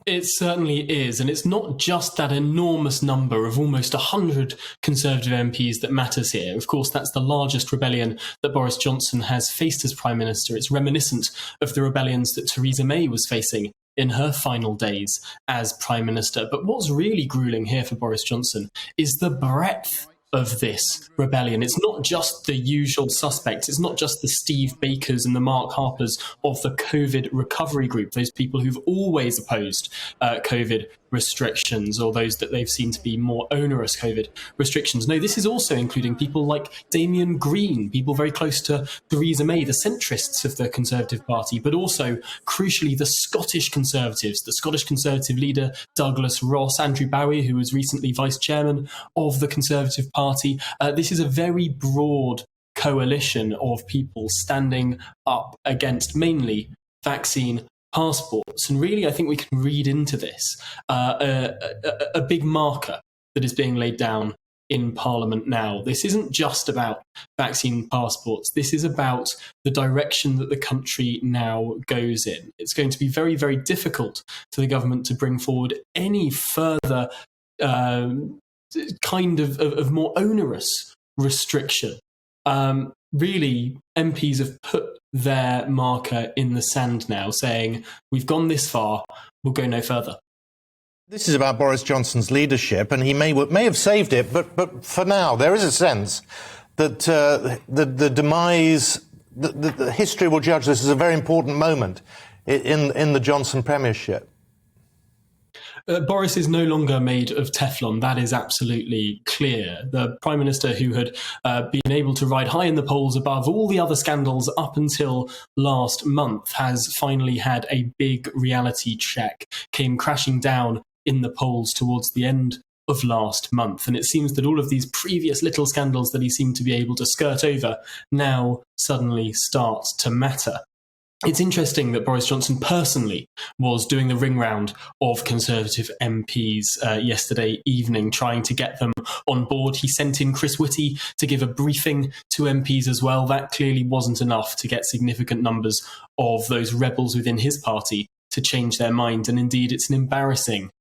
It certainly is. And it's not just that enormous number of almost 100 Conservative MPs that matters here. Of course, that's the largest rebellion that Boris Johnson has faced as Prime Minister. It's reminiscent of the rebellions that Theresa May was facing in her final days as Prime Minister. But what's really grueling here for Boris Johnson is the breadth of this rebellion. It's not just the usual suspects. It's not just the Steve Bakers and the Mark Harpers of the COVID recovery group, those people who've always opposed COVID restrictions, or those that they've seen to be more onerous COVID restrictions. No, this is also including people like Damien Green, people very close to Theresa May, the centrists of the Conservative Party, but also, crucially, the Scottish Conservatives, the Scottish Conservative leader Douglas Ross, Andrew Bowie, who was recently vice chairman of the Conservative Party. This is a very broad coalition of people standing up against mainly vaccine passports. And really, I think we can read into this a big marker that is being laid down in Parliament now. This isn't just about vaccine passports. This is about the direction that the country now goes in. It's going to be very, very difficult for the government to bring forward any further kind of more onerous restriction. Really, MPs have put their marker in the sand now, saying, we've gone this far, we'll go no further. This is about Boris Johnson's leadership, and he may have saved it, but for now, there is a sense that the demise, the history will judge this as a very important moment in the Johnson premiership. Boris is no longer made of Teflon. That is absolutely clear. The Prime Minister, who had been able to ride high in the polls above all the other scandals up until last month, has finally had a big reality check, came crashing down in the polls towards the end of last month. And it seems that all of these previous little scandals that he seemed to be able to skirt over now suddenly start to matter. It's interesting that Boris Johnson personally was doing the ring round of Conservative MPs yesterday evening, trying to get them on board. He sent in Chris Whitty to give a briefing to MPs as well. That clearly wasn't enough to get significant numbers of those rebels within his party to change their mind. And indeed, it's an embarrassing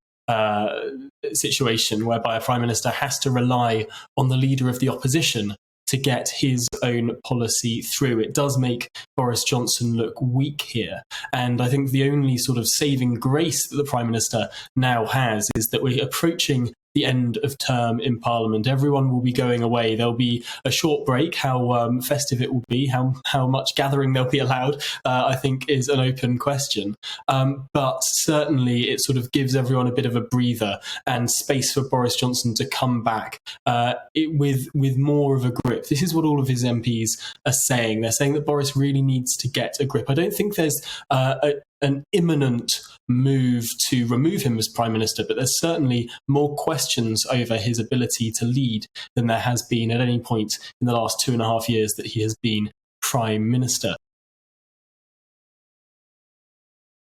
situation whereby a Prime Minister has to rely on the leader of the opposition to get his own policy through. It does make Boris Johnson look weak here. And I think the only sort of saving grace that the Prime Minister now has is that we're approaching the end of term in Parliament. Everyone will be going away. There'll be a short break. How festive it will be, how much gathering there'll be allowed, I think is an open question. But certainly it sort of gives everyone a bit of a breather and space for Boris Johnson to come back with more of a grip. This is what all of his MPs are saying. They're saying that Boris really needs to get a grip. I don't think there's an imminent move to remove him as Prime Minister, but there's certainly more questions over his ability to lead than there has been at any point in the last 2.5 years that he has been Prime Minister.